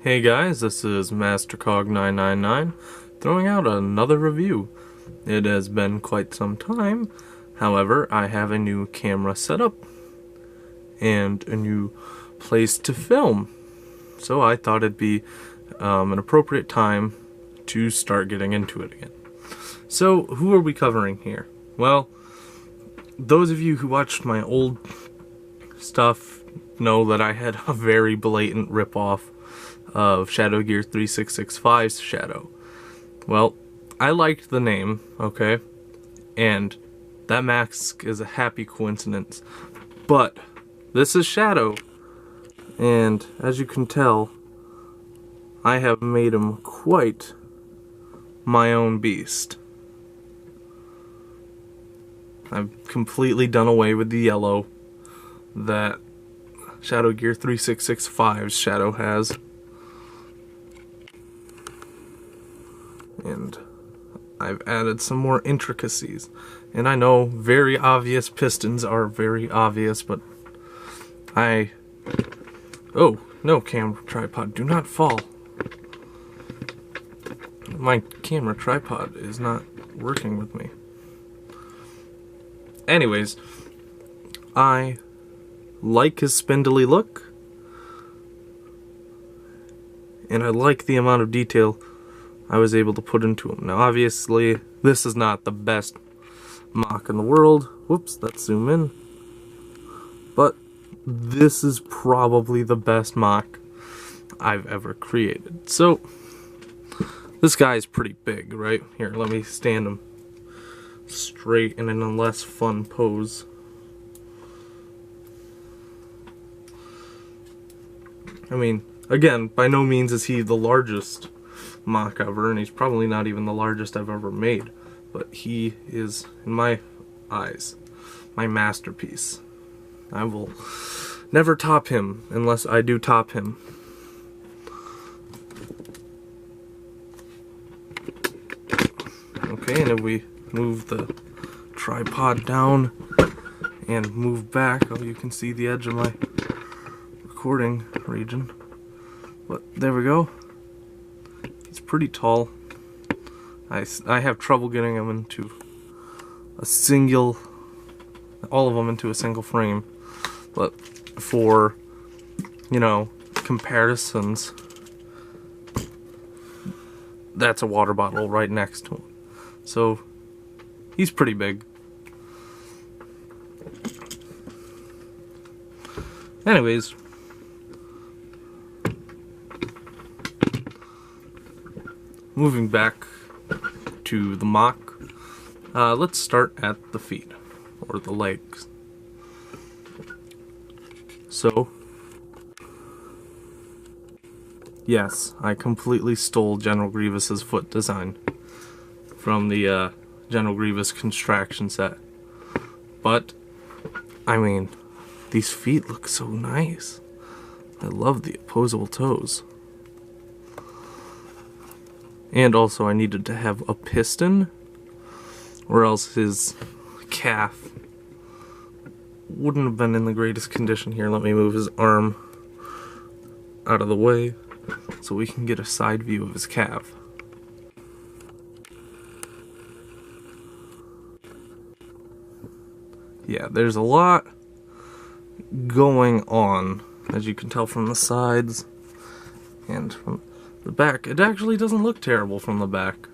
Hey guys, this is MasterCog999 throwing out another review. It has been quite some time, however, I have a new camera setup and a new place to film. So I thought it'd be an appropriate time to start getting into it again. So who are we covering here? Well, those of you who watched my old stuff know that I had a very blatant ripoff of Shadow Gear 3665's Shadow. Well, I liked the name, okay, and that mask is a happy coincidence, but this is Shadow, and as you can tell, I have made him quite my own beast. I've completely done away with the yellow that Shadow Gear 3665's Shadow has. And I've added some more intricacies. And I know very obvious pistons are very obvious, but oh, no, camera tripod, do not fall. My camera tripod is not working with me. Anyways, I like his spindly look, and I like the amount of detail I was able to put into him. Now obviously, this is not the best MOC in the world. Whoops, let's zoom in. But this is probably the best MOC I've ever created. So, this guy is pretty big, right? Here, let me stand him straight and in a less fun pose. I mean, again, by no means is he the largest MOC ever, and he's probably not even the largest I've ever made, but he is, in my eyes, my masterpiece. I will never top him unless I do top him. Okay, and if we move the tripod down and move back, oh, you can see the edge of my recording region, but there we go. He's pretty tall. I have trouble getting him into all of them into a single frame, but for, you know, comparisons, that's a water bottle right next to him. So he's pretty big. Anyways, moving back to the MOC, let's start at the feet, or the legs. So, yes, I completely stole General Grievous's foot design from the General Grievous construction set. But, I mean, these feet look so nice. I love the opposable toes. And also I needed to have a piston, or else his calf wouldn't have been in the greatest condition. Here, let me move his arm out of the way so we can get a side view of his calf. Yeah, there's a lot going on, as you can tell from the sides and from the back. It actually doesn't look terrible from the back.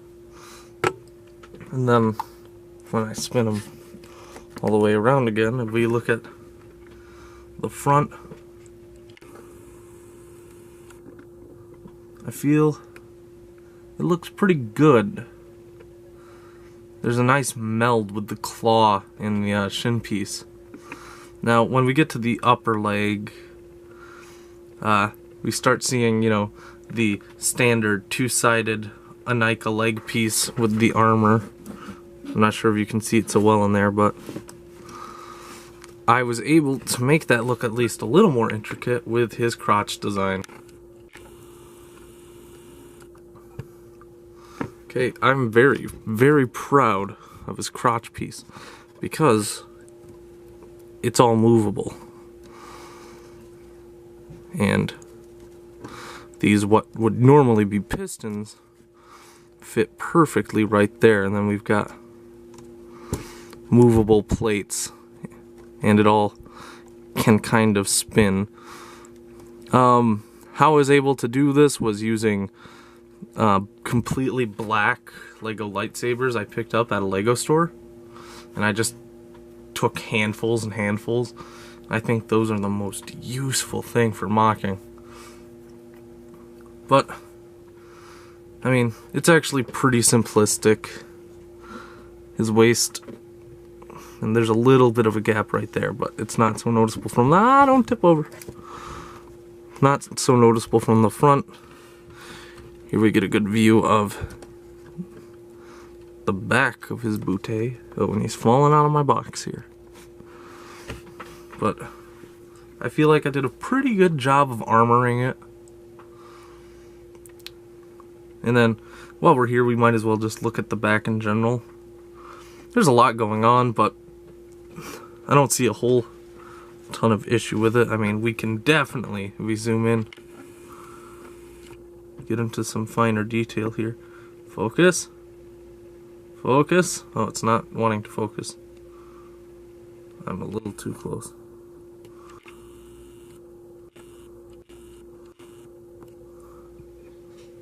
And then when I spin them all the way around again, if we look at the front, I feel it looks pretty good. There's a nice meld with the claw in the shin piece. Now when we get to the upper leg, we start seeing, you know, the standard two-sided Anika leg piece with the armor. I'm not sure if you can see it so well in there, but I was able to make that look at least a little more intricate with his crotch design. Okay, I'm very, very proud of his crotch piece because it's all movable. And these what would normally be pistons fit perfectly right there, and then we've got movable plates, and it all can kind of spin. How I was able to do this was using completely black Lego lightsabers I picked up at a Lego store, and I just took handfuls and handfuls. I think those are the most useful thing for mocking. But I mean, it's actually pretty simplistic. His waist, and there's a little bit of a gap right there, but it's not so noticeable from the, don't tip over. Not so noticeable from the front. Here we get a good view of the back of his bootay. Oh, and he's falling out of my box here. But I feel like I did a pretty good job of armoring it. And then, while we're here, we might as well just look at the back in general. There's a lot going on, but I don't see a whole ton of issue with it. I mean, we can definitely, if we zoom in, get into some finer detail here. Focus. Focus. Oh, it's not wanting to focus. I'm a little too close.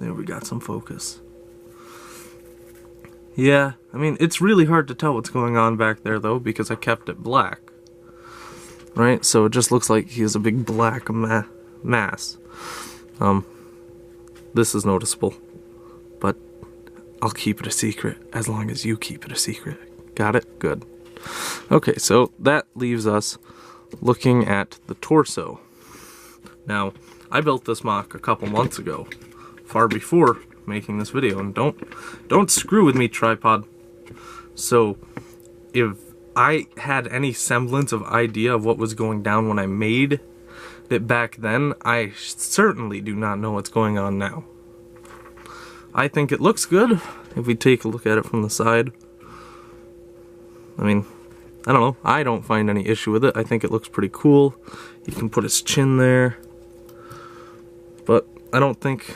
There, we got some focus. Yeah, I mean, it's really hard to tell what's going on back there, though, because I kept it black. Right? So it just looks like he has a big black mass. This is noticeable. But I'll keep it a secret as long as you keep it a secret. Got it? Good. Okay, so that leaves us looking at the torso. Now, I built this MOC a couple months ago, far before making this video, and don't screw with me, tripod. So if I had any semblance of idea of what was going down when I made it back then, I certainly do not know what's going on now. I think it looks good if we take a look at it from the side. I mean, I don't know, I don't find any issue with it. I think it looks pretty cool. You can put his chin there, but I don't think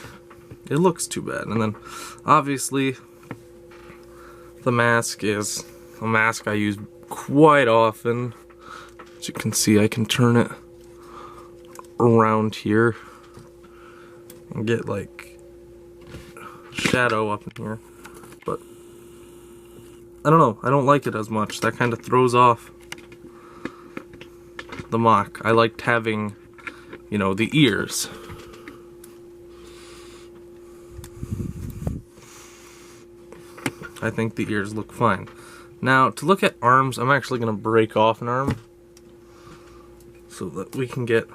it looks too bad. And then obviously the mask is a mask I use quite often. As you can see, I can turn it around here and get like shadow up in here, but I don't know, I don't like it as much. That kind of throws off the MOC. I liked having, you know, the ears. I think the ears look fine. Now, to look at arms, I'm actually going to break off an arm so that we can get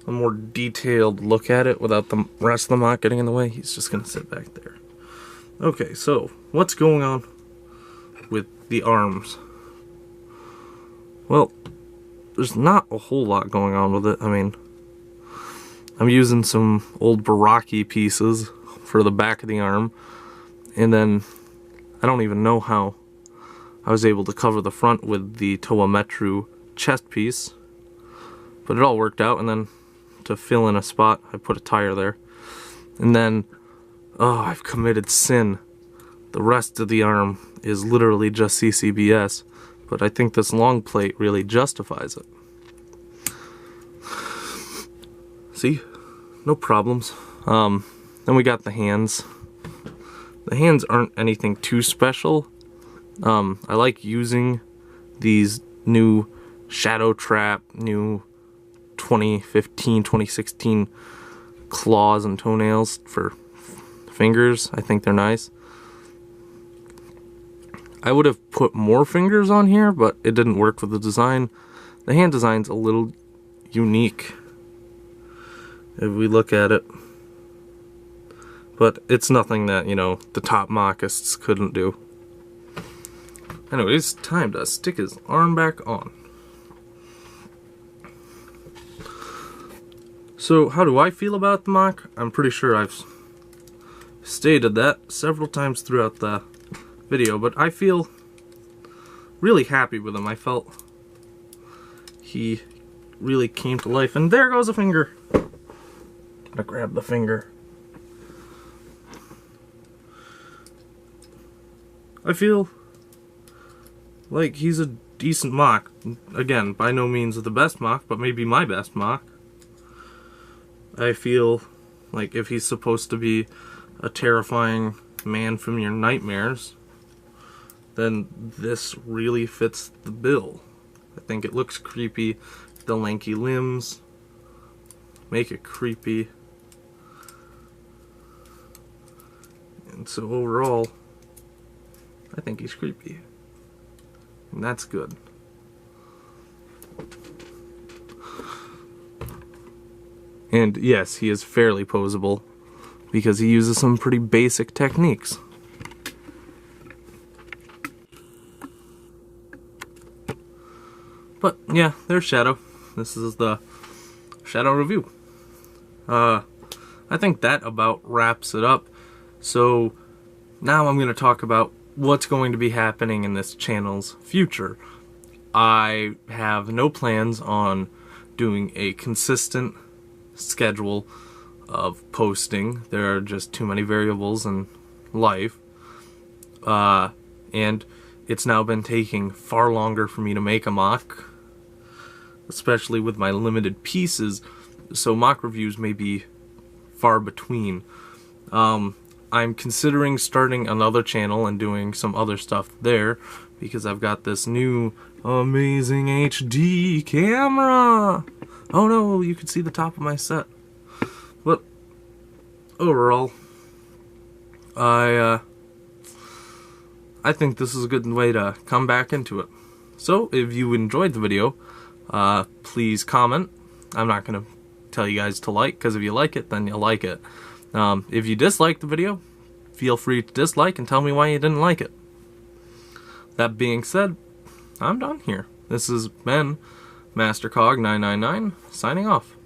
a more detailed look at it without the rest of the MOC getting in the way. He's just going to sit back there. Okay, so what's going on with the arms? Well, there's not a whole lot going on with it. I mean, I'm using some old Baraki pieces for the back of the arm, and then I don't even know how I was able to cover the front with the Toa Metru chest piece, but it all worked out. And then to fill in a spot, I put a tire there. And then, oh, I've committed sin. The rest of the arm is literally just CCBS, but I think this long plate really justifies it. See? No problems. Then we got the hands. The hands aren't anything too special. I like using these new Shadow Trap, new 2015, 2016 claws and toenails for fingers. I think they're nice. I would have put more fingers on here, but it didn't work with the design. The hand design's a little unique if we look at it. But it's nothing that, you know, the top mockists couldn't do. Anyway, it's time to stick his arm back on. So, how do I feel about the MOC? I'm pretty sure I've stated that several times throughout the video, but I feel really happy with him. I felt he really came to life. And there goes a finger. I'm gonna grab grab the finger. I feel like he's a decent MOC. Again, by no means the best MOC, but maybe my best MOC. I feel like if he's supposed to be a terrifying man from your nightmares, then this really fits the bill. I think it looks creepy. The lanky limbs make it creepy. And so overall, I think he's creepy. And that's good. And yes, he is fairly posable because he uses some pretty basic techniques. But yeah, there's Shadow. This is the Shadow review. I think that about wraps it up. So now I'm going to talk about what's going to be happening in this channel's future. I have no plans on doing a consistent schedule of posting. There are just too many variables in life. And it's now been taking far longer for me to make a MOC, especially with my limited pieces, so MOC reviews may be far between. I'm considering starting another channel and doing some other stuff there, because I've got this new amazing HD camera. Oh no, you can see the top of my set. But overall, I think this is a good way to come back into it. So if you enjoyed the video, please comment. I'm not going to tell you guys to like, because if you like it, then you'll like it. If you dislike the video, feel free to dislike and tell me why you didn't like it. That being said, I'm done here. This has been MasterCog999 signing off.